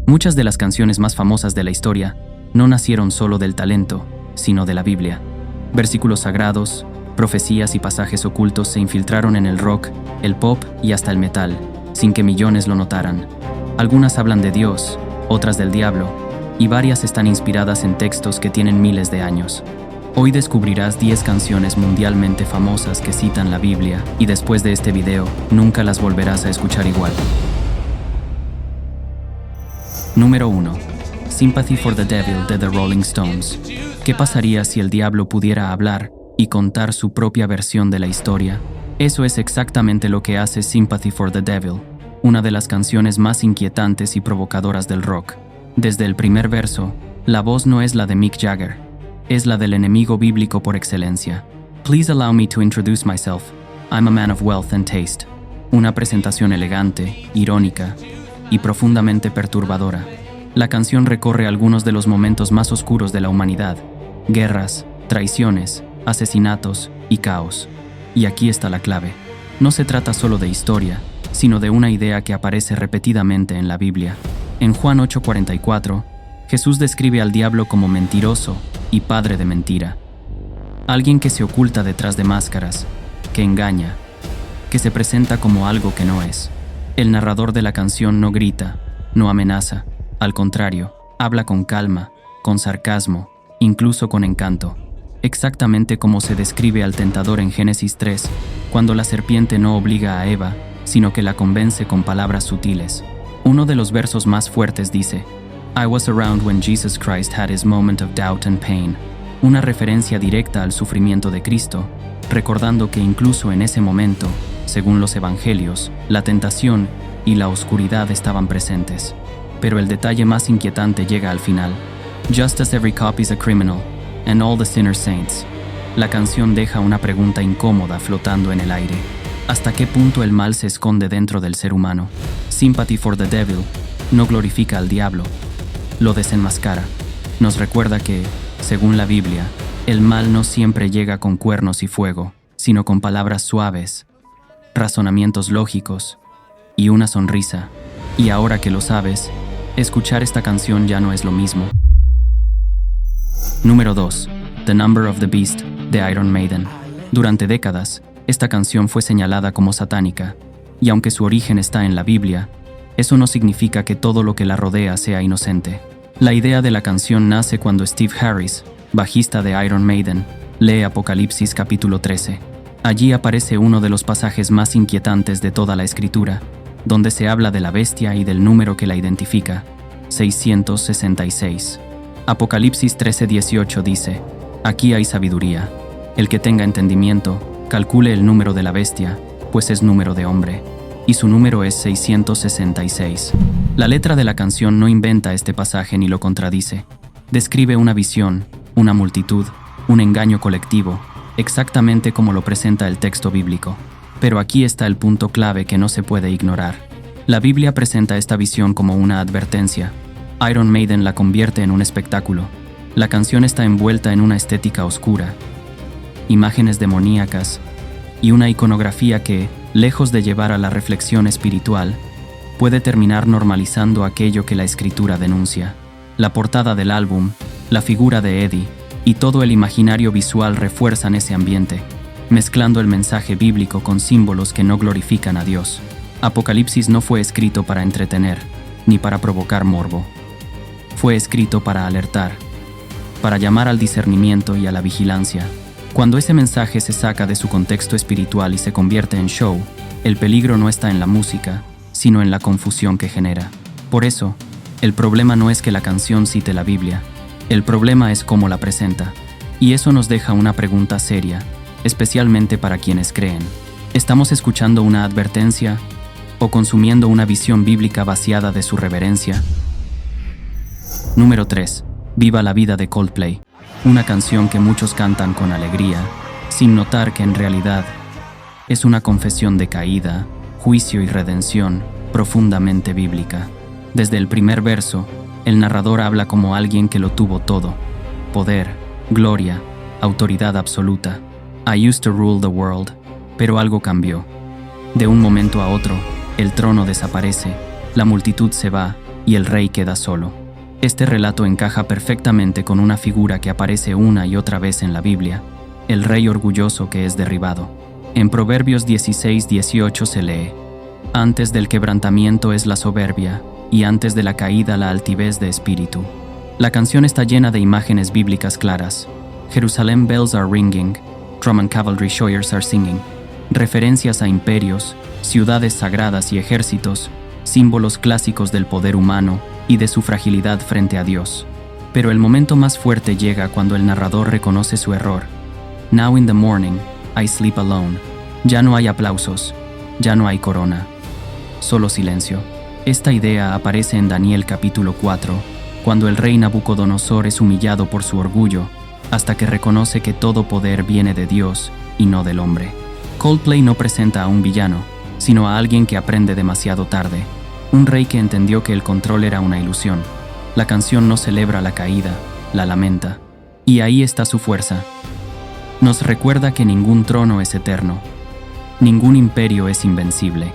Muchas de las canciones más famosas de la historia no nacieron solo del talento, sino de la Biblia. Versículos sagrados, profecías y pasajes ocultos se infiltraron en el rock, el pop y hasta el metal, sin que millones lo notaran. Algunas hablan de Dios, otras del diablo, y varias están inspiradas en textos que tienen miles de años. Hoy descubrirás 10 canciones mundialmente famosas que citan la Biblia, y después de este video, nunca las volverás a escuchar igual. Número 1. Sympathy for the Devil de The Rolling Stones. ¿Qué pasaría si el diablo pudiera hablar y contar su propia versión de la historia? Eso es exactamente lo que hace Sympathy for the Devil, una de las canciones más inquietantes y provocadoras del rock. Desde el primer verso, la voz no es la de Mick Jagger, es la del enemigo bíblico por excelencia. Please allow me to introduce myself. I'm a man of wealth and taste. Una presentación elegante, irónica y profundamente perturbadora. La canción recorre algunos de los momentos más oscuros de la humanidad: guerras, traiciones, asesinatos y caos. Y aquí está la clave. No se trata solo de historia, sino de una idea que aparece repetidamente en la Biblia. En Juan 8:44, Jesús describe al diablo como mentiroso y padre de mentira. Alguien que se oculta detrás de máscaras, que engaña, que se presenta como algo que no es. El narrador de la canción no grita, no amenaza. Al contrario, habla con calma, con sarcasmo, incluso con encanto. Exactamente como se describe al tentador en Génesis 3, cuando la serpiente no obliga a Eva, sino que la convence con palabras sutiles. Uno de los versos más fuertes dice: I was around when Jesus Christ had his moment of doubt and pain. Una referencia directa al sufrimiento de Cristo, recordando que incluso en ese momento, según los evangelios, la tentación y la oscuridad estaban presentes. Pero el detalle más inquietante llega al final. Just as every copy's a criminal, and all the sinners saints. La canción deja una pregunta incómoda flotando en el aire. ¿Hasta qué punto el mal se esconde dentro del ser humano? Sympathy for the Devil no glorifica al diablo, lo desenmascara. Nos recuerda que, según la Biblia, el mal no siempre llega con cuernos y fuego, sino con palabras suaves, razonamientos lógicos y una sonrisa. Y ahora que lo sabes, escuchar esta canción ya no es lo mismo. Número 2. The Number of the Beast de Iron Maiden. Durante décadas, esta canción fue señalada como satánica, y aunque su origen está en la Biblia, eso no significa que todo lo que la rodea sea inocente. La idea de la canción nace cuando Steve Harris, bajista de Iron Maiden, lee Apocalipsis capítulo 13. Allí aparece uno de los pasajes más inquietantes de toda la escritura, donde se habla de la bestia y del número que la identifica, 666. Apocalipsis 13:18 dice: Aquí hay sabiduría. El que tenga entendimiento, calcule el número de la bestia, pues es número de hombre, y su número es 666. La letra de la canción no inventa este pasaje ni lo contradice. Describe una visión, una multitud, un engaño colectivo, exactamente como lo presenta el texto bíblico. Pero aquí está el punto clave que no se puede ignorar. La Biblia presenta esta visión como una advertencia. Iron Maiden la convierte en un espectáculo. La canción está envuelta en una estética oscura, imágenes demoníacas y una iconografía que, lejos de llevar a la reflexión espiritual, puede terminar normalizando aquello que la escritura denuncia. La portada del álbum, la figura de Eddie y todo el imaginario visual refuerzan ese ambiente, mezclando el mensaje bíblico con símbolos que no glorifican a Dios. Apocalipsis no fue escrito para entretener, ni para provocar morbo. Fue escrito para alertar, para llamar al discernimiento y a la vigilancia. Cuando ese mensaje se saca de su contexto espiritual y se convierte en show, el peligro no está en la música, sino en la confusión que genera. Por eso, el problema no es que la canción cite la Biblia, el problema es cómo la presenta. Y eso nos deja una pregunta seria, especialmente para quienes creen. ¿Estamos escuchando una advertencia o consumiendo una visión bíblica vaciada de su reverencia? Número 3. Viva la vida de Coldplay. Una canción que muchos cantan con alegría, sin notar que en realidad es una confesión de caída, juicio y redención profundamente bíblica. Desde el primer verso, el narrador habla como alguien que lo tuvo todo: poder, gloria, autoridad absoluta. I used to rule the world, pero algo cambió. De un momento a otro, el trono desaparece, la multitud se va y el rey queda solo. Este relato encaja perfectamente con una figura que aparece una y otra vez en la Biblia, el rey orgulloso que es derribado. En Proverbios 16:18 se lee: «Antes del quebrantamiento es la soberbia, y antes de la caída la altivez de espíritu». La canción está llena de imágenes bíblicas claras. Jerusalem bells are ringing, Roman cavalry choirs are singing. Referencias a imperios, ciudades sagradas y ejércitos, símbolos clásicos del poder humano y de su fragilidad frente a Dios. Pero el momento más fuerte llega cuando el narrador reconoce su error. Now in the morning, I sleep alone. Ya no hay aplausos, ya no hay corona. Solo silencio. Esta idea aparece en Daniel capítulo 4, cuando el rey Nabucodonosor es humillado por su orgullo, hasta que reconoce que todo poder viene de Dios y no del hombre. Coldplay no presenta a un villano, sino a alguien que aprende demasiado tarde, un rey que entendió que el control era una ilusión. La canción no celebra la caída, la lamenta. Y ahí está su fuerza. Nos recuerda que ningún trono es eterno, ningún imperio es invencible,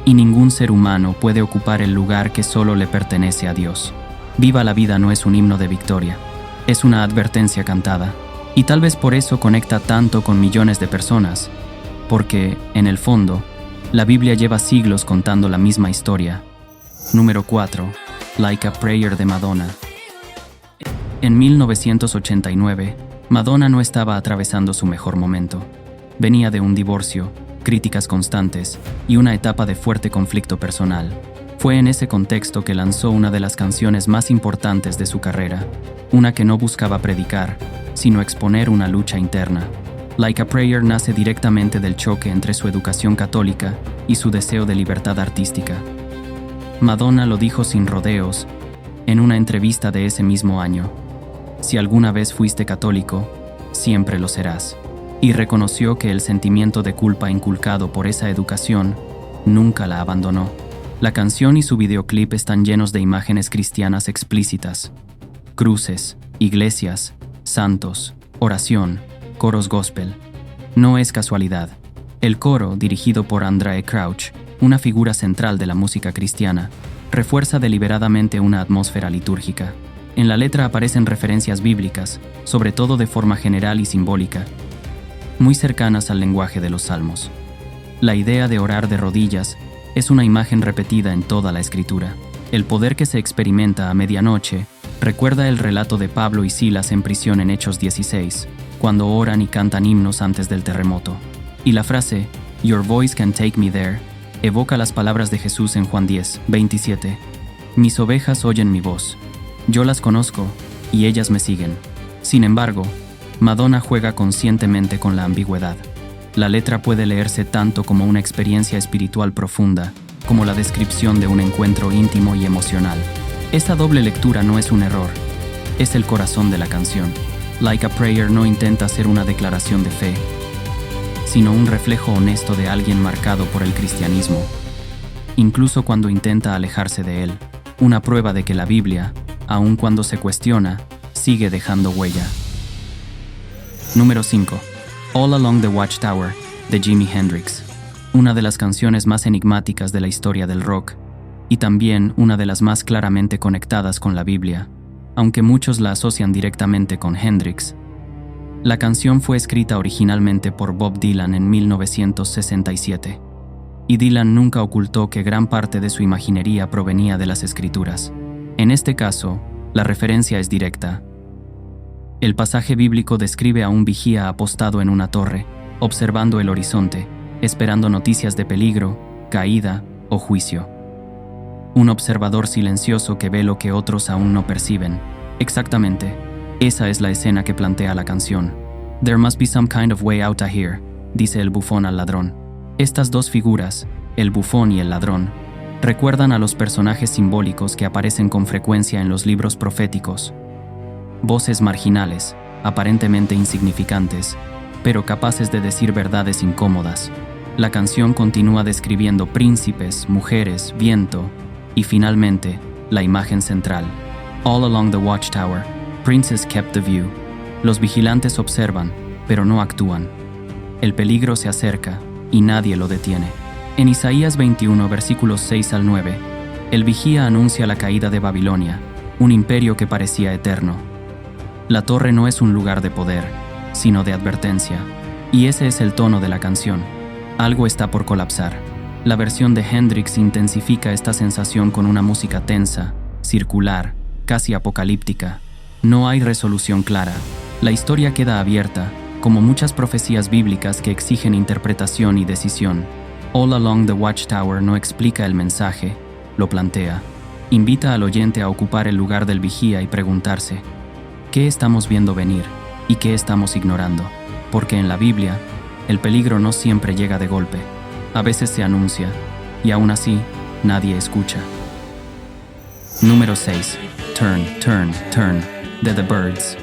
y ningún ser humano puede ocupar el lugar que solo le pertenece a Dios. Viva la vida no es un himno de victoria, es una advertencia cantada. Y tal vez por eso conecta tanto con millones de personas, porque, en el fondo, la Biblia lleva siglos contando la misma historia. Número 4. Like a Prayer de Madonna. En 1989, Madonna no estaba atravesando su mejor momento. Venía de un divorcio, críticas constantes y una etapa de fuerte conflicto personal. Fue en ese contexto que lanzó una de las canciones más importantes de su carrera, una que no buscaba predicar, sino exponer una lucha interna. Like a Prayer nace directamente del choque entre su educación católica y su deseo de libertad artística. Madonna lo dijo sin rodeos en una entrevista de ese mismo año: «Si alguna vez fuiste católico, siempre lo serás», y reconoció que el sentimiento de culpa inculcado por esa educación nunca la abandonó. La canción y su videoclip están llenos de imágenes cristianas explícitas: cruces, iglesias, santos, oración, coros gospel. No es casualidad. El coro, dirigido por Andrae Crouch, una figura central de la música cristiana, refuerza deliberadamente una atmósfera litúrgica. En la letra aparecen referencias bíblicas, sobre todo de forma general y simbólica, muy cercanas al lenguaje de los salmos. La idea de orar de rodillas es una imagen repetida en toda la Escritura. El poder que se experimenta a medianoche recuerda el relato de Pablo y Silas en prisión en Hechos 16, cuando oran y cantan himnos antes del terremoto. Y la frase, «Your voice can take me there», evoca las palabras de Jesús en Juan 10:27. «Mis ovejas oyen mi voz. Yo las conozco, y ellas me siguen». Sin embargo, Madonna juega conscientemente con la ambigüedad. La letra puede leerse tanto como una experiencia espiritual profunda, como la descripción de un encuentro íntimo y emocional. Esta doble lectura no es un error, es el corazón de la canción. Like a Prayer no intenta ser una declaración de fe, sino un reflejo honesto de alguien marcado por el cristianismo, incluso cuando intenta alejarse de él. Una prueba de que la Biblia, aun cuando se cuestiona, sigue dejando huella. Número 5. All Along the Watchtower, de Jimi Hendrix. Una de las canciones más enigmáticas de la historia del rock, y también una de las más claramente conectadas con la Biblia, aunque muchos la asocian directamente con Hendrix. La canción fue escrita originalmente por Bob Dylan en 1967, y Dylan nunca ocultó que gran parte de su imaginería provenía de las Escrituras. En este caso, la referencia es directa. El pasaje bíblico describe a un vigía apostado en una torre, observando el horizonte, esperando noticias de peligro, caída o juicio. Un observador silencioso que ve lo que otros aún no perciben. Exactamente, esa es la escena que plantea la canción. «There must be some kind of way out of here», dice el bufón al ladrón. Estas dos figuras, el bufón y el ladrón, recuerdan a los personajes simbólicos que aparecen con frecuencia en los libros proféticos. Voces marginales, aparentemente insignificantes, pero capaces de decir verdades incómodas. La canción continúa describiendo príncipes, mujeres, viento y, finalmente, la imagen central. All along the watchtower, princes kept the view. Los vigilantes observan, pero no actúan. El peligro se acerca y nadie lo detiene. En Isaías 21, versículos 6 al 9, El vigía anuncia la caída de Babilonia, un imperio que parecía eterno. La torre no es un lugar de poder, sino de advertencia, y ese es el tono de la canción. Algo está por colapsar. La versión de Hendrix intensifica esta sensación con una música tensa, circular, casi apocalíptica. No hay resolución clara. La historia queda abierta, como muchas profecías bíblicas que exigen interpretación y decisión. All Along the Watchtower no explica el mensaje, lo plantea. Invita al oyente a ocupar el lugar del vigía y preguntarse, ¿qué estamos viendo venir y qué estamos ignorando? Porque en la Biblia, el peligro no siempre llega de golpe. A veces se anuncia, y aún así, nadie escucha. Número 6. Turn, Turn, Turn, de The Byrds.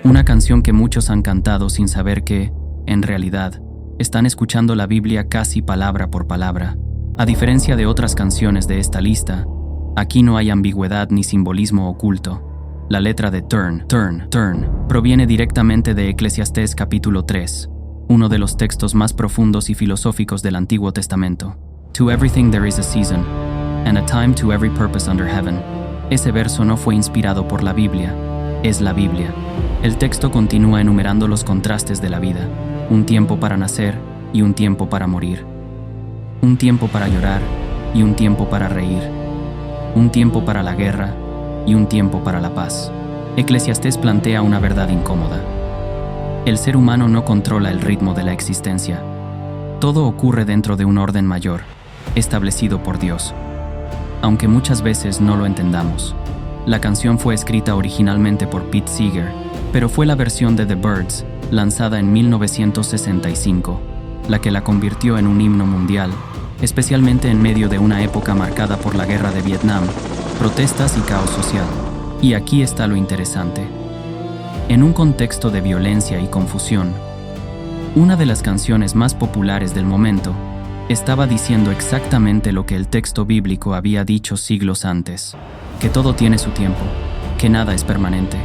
Una canción que muchos han cantado sin saber que, en realidad, están escuchando la Biblia casi palabra por palabra. A diferencia de otras canciones de esta lista, aquí no hay ambigüedad ni simbolismo oculto. La letra de Turn, Turn, Turn proviene directamente de Eclesiastés capítulo 3, uno de los textos más profundos y filosóficos del Antiguo Testamento. To everything there is a season, and a time to every purpose under heaven. Ese verso no fue inspirado por la Biblia, es la Biblia. El texto continúa enumerando los contrastes de la vida, un tiempo para nacer y un tiempo para morir, un tiempo para llorar y un tiempo para reír, un tiempo para la guerra y un tiempo para la paz. Eclesiastés plantea una verdad incómoda. El ser humano no controla el ritmo de la existencia. Todo ocurre dentro de un orden mayor, establecido por Dios. Aunque muchas veces no lo entendamos. La canción fue escrita originalmente por Pete Seeger, pero fue la versión de The Byrds, lanzada en 1965, la que la convirtió en un himno mundial, especialmente en medio de una época marcada por la guerra de Vietnam, protestas y caos social. Y aquí está lo interesante. En un contexto de violencia y confusión, una de las canciones más populares del momento estaba diciendo exactamente lo que el texto bíblico había dicho siglos antes, que todo tiene su tiempo, que nada es permanente,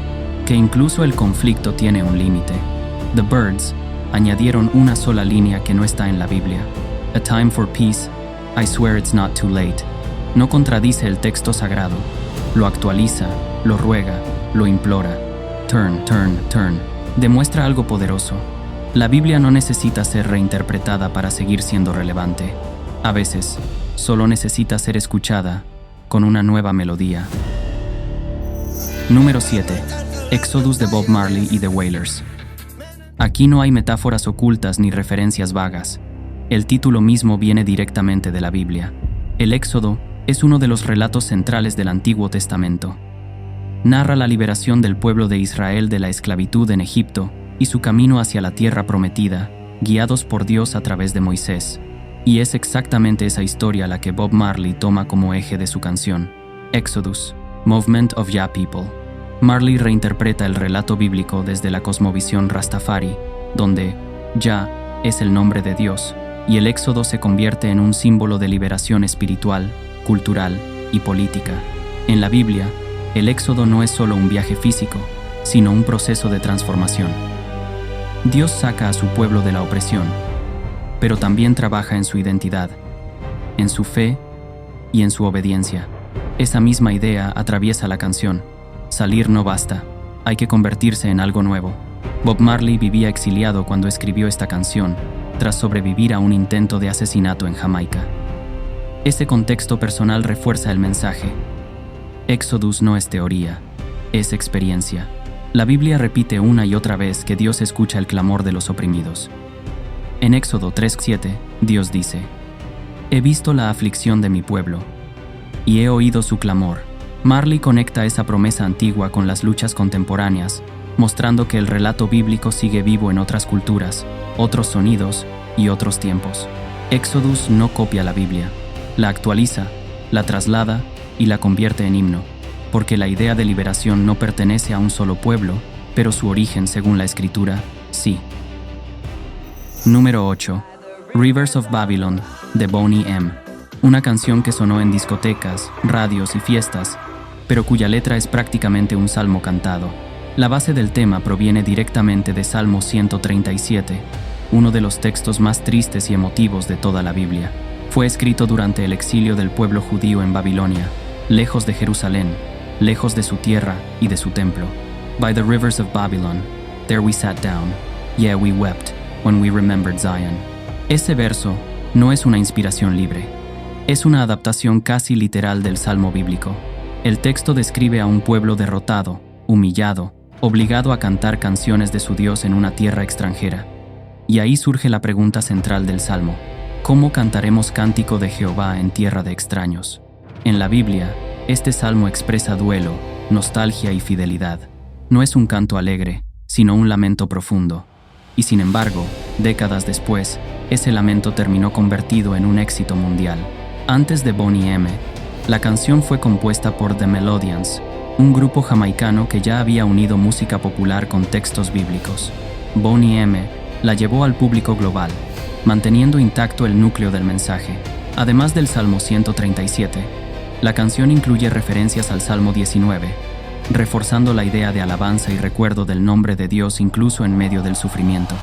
que incluso el conflicto tiene un límite. The Byrds añadieron una sola línea que no está en la Biblia. A time for peace, I swear it's not too late. No contradice el texto sagrado, lo actualiza, lo ruega, lo implora. Turn, turn, turn. Demuestra algo poderoso. La Biblia no necesita ser reinterpretada para seguir siendo relevante. A veces, solo necesita ser escuchada con una nueva melodía. Número 7. Exodus de Bob Marley y The Wailers. Aquí no hay metáforas ocultas ni referencias vagas. El título mismo viene directamente de la Biblia. El Éxodo es uno de los relatos centrales del Antiguo Testamento. Narra la liberación del pueblo de Israel de la esclavitud en Egipto y su camino hacia la tierra prometida, guiados por Dios a través de Moisés. Y es exactamente esa historia la que Bob Marley toma como eje de su canción, Exodus, Movement of Jah People. Marley reinterpreta el relato bíblico desde la cosmovisión Rastafari, donde Jah es el nombre de Dios, y el Éxodo se convierte en un símbolo de liberación espiritual, cultural y política. En la Biblia, el Éxodo no es solo un viaje físico, sino un proceso de transformación. Dios saca a su pueblo de la opresión, pero también trabaja en su identidad, en su fe y en su obediencia. Esa misma idea atraviesa la canción. Salir no basta, hay que convertirse en algo nuevo. Bob Marley vivía exiliado cuando escribió esta canción, tras sobrevivir a un intento de asesinato en Jamaica. Ese contexto personal refuerza el mensaje. Exodus no es teoría, es experiencia. La Biblia repite una y otra vez que Dios escucha el clamor de los oprimidos. En Éxodo 3:7, Dios dice: He visto la aflicción de mi pueblo, y he oído su clamor. Marley conecta esa promesa antigua con las luchas contemporáneas, mostrando que el relato bíblico sigue vivo en otras culturas, otros sonidos y otros tiempos. Exodus no copia la Biblia, la actualiza, la traslada y la convierte en himno, porque la idea de liberación no pertenece a un solo pueblo, pero su origen, según la Escritura, sí. Número 8. Rivers of Babylon, de Boney M. Una canción que sonó en discotecas, radios y fiestas, pero cuya letra es prácticamente un salmo cantado. La base del tema proviene directamente de Salmo 137, uno de los textos más tristes y emotivos de toda la Biblia. Fue escrito durante el exilio del pueblo judío en Babilonia, lejos de Jerusalén, lejos de su tierra y de su templo. By the rivers of Babylon, there we sat down, yeah, we wept, when we remembered Zion. Ese verso no es una inspiración libre. Es una adaptación casi literal del Salmo bíblico. El texto describe a un pueblo derrotado, humillado, obligado a cantar canciones de su Dios en una tierra extranjera. Y ahí surge la pregunta central del Salmo: ¿cómo cantaremos cántico de Jehová en tierra de extraños? En la Biblia, este salmo expresa duelo, nostalgia y fidelidad. No es un canto alegre, sino un lamento profundo. Y sin embargo, décadas después, ese lamento terminó convertido en un éxito mundial. Antes de Boney M., la canción fue compuesta por The Melodians, un grupo jamaicano que ya había unido música popular con textos bíblicos. Boney M. la llevó al público global, manteniendo intacto el núcleo del mensaje. Además del Salmo 137, la canción incluye referencias al Salmo 19, reforzando la idea de alabanza y recuerdo del nombre de Dios incluso en medio del sufrimiento.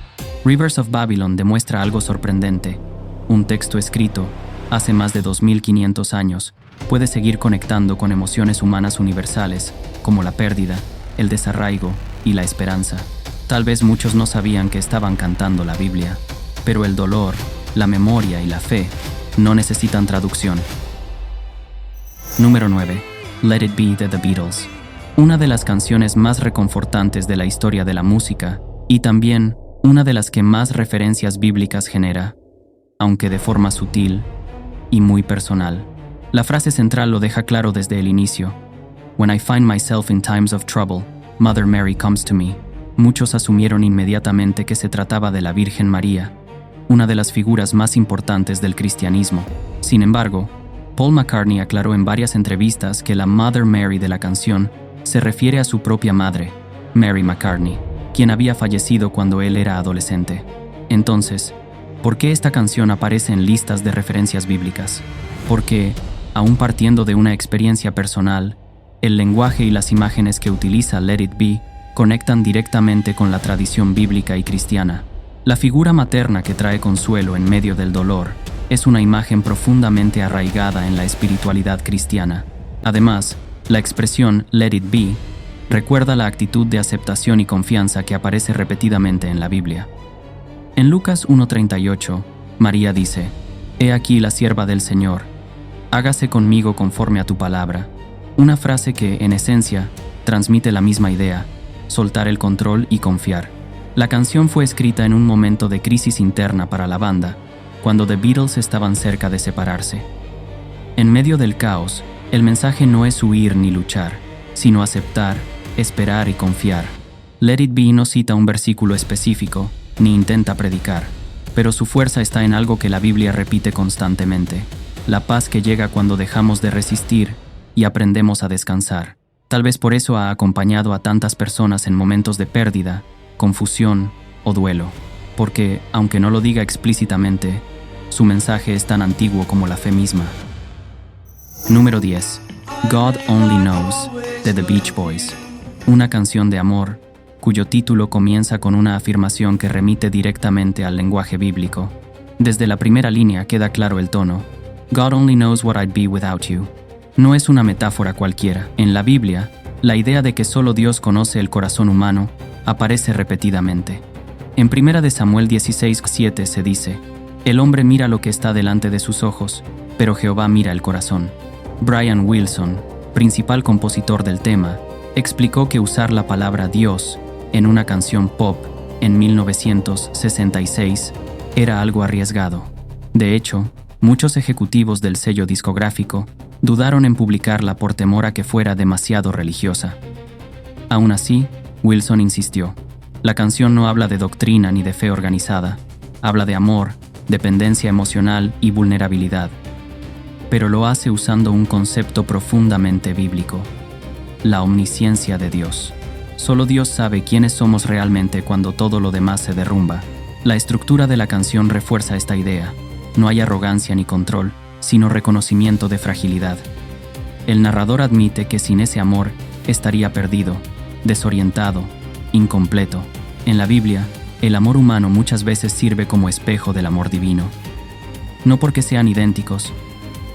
Rivers of Babylon demuestra algo sorprendente. Un texto escrito hace más de 2500 años puede seguir conectando con emociones humanas universales, como la pérdida, el desarraigo y la esperanza. Tal vez muchos no sabían que estaban cantando la Biblia, pero el dolor, la memoria y la fe no necesitan traducción. Número 9. Let It Be de The Beatles. Una de las canciones más reconfortantes de la historia de la música y también una de las que más referencias bíblicas genera, aunque de forma sutil y muy personal. La frase central lo deja claro desde el inicio. When I find myself in times of trouble, Mother Mary comes to me. Muchos asumieron inmediatamente que se trataba de la Virgen María, una de las figuras más importantes del cristianismo. Sin embargo, Paul McCartney aclaró en varias entrevistas que la Mother Mary de la canción se refiere a su propia madre, Mary McCartney, quien había fallecido cuando él era adolescente. Entonces, ¿por qué esta canción aparece en listas de referencias bíblicas? Porque, aún partiendo de una experiencia personal, el lenguaje y las imágenes que utiliza Let It Be conectan directamente con la tradición bíblica y cristiana. La figura materna que trae consuelo en medio del dolor es una imagen profundamente arraigada en la espiritualidad cristiana. Además, la expresión Let It Be recuerda la actitud de aceptación y confianza que aparece repetidamente en la Biblia. En Lucas 1:38, María dice: «He aquí la sierva del Señor, hágase conmigo conforme a tu palabra». Una frase que, en esencia, transmite la misma idea: soltar el control y confiar. La canción fue escrita en un momento de crisis interna para la banda, cuando The Beatles estaban cerca de separarse. En medio del caos, el mensaje no es huir ni luchar, sino aceptar, esperar y confiar. Let It Be no cita un versículo específico, ni intenta predicar, pero su fuerza está en algo que la Biblia repite constantemente: la paz que llega cuando dejamos de resistir y aprendemos a descansar. Tal vez por eso ha acompañado a tantas personas en momentos de pérdida, confusión o duelo, porque, aunque no lo diga explícitamente, su mensaje es tan antiguo como la fe misma. Número 10. God Only Knows, de The Beach Boys. Una canción de amor, cuyo título comienza con una afirmación que remite directamente al lenguaje bíblico. Desde la primera línea queda claro el tono: God only knows what I'd be without you. No es una metáfora cualquiera. En la Biblia, la idea de que solo Dios conoce el corazón humano aparece repetidamente. En 1 Samuel 16:7 se dice: «El hombre mira lo que está delante de sus ojos, pero Jehová mira el corazón». Brian Wilson, principal compositor del tema, explicó que usar la palabra Dios en una canción pop en 1966 era algo arriesgado. De hecho, muchos ejecutivos del sello discográfico dudaron en publicarla por temor a que fuera demasiado religiosa. Aún así, Wilson insistió: la canción no habla de doctrina ni de fe organizada, habla de amor, dependencia emocional y vulnerabilidad, pero lo hace usando un concepto profundamente bíblico: la omnisciencia de Dios. Solo Dios sabe quiénes somos realmente cuando todo lo demás se derrumba. La estructura de la canción refuerza esta idea. No hay arrogancia ni control, sino reconocimiento de fragilidad. El narrador admite que sin ese amor estaría perdido, desorientado, incompleto. En la Biblia, el amor humano muchas veces sirve como espejo del amor divino. No porque sean idénticos,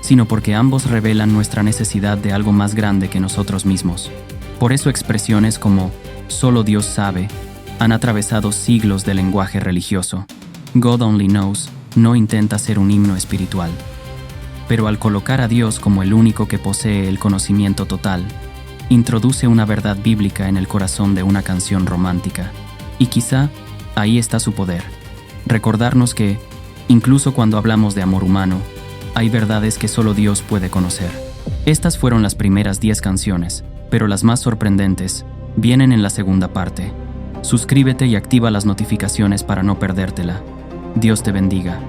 sino porque ambos revelan nuestra necesidad de algo más grande que nosotros mismos. Por eso expresiones como "solo Dios sabe" han atravesado siglos de lenguaje religioso. God Only Knows no intenta ser un himno espiritual. Pero al colocar a Dios como el único que posee el conocimiento total, introduce una verdad bíblica en el corazón de una canción romántica. Y quizá ahí está su poder. Recordarnos que, incluso cuando hablamos de amor humano, hay verdades que solo Dios puede conocer. Estas fueron las primeras 10 canciones, pero las más sorprendentes vienen en la segunda parte. Suscríbete y activa las notificaciones para no perdértela. Dios te bendiga.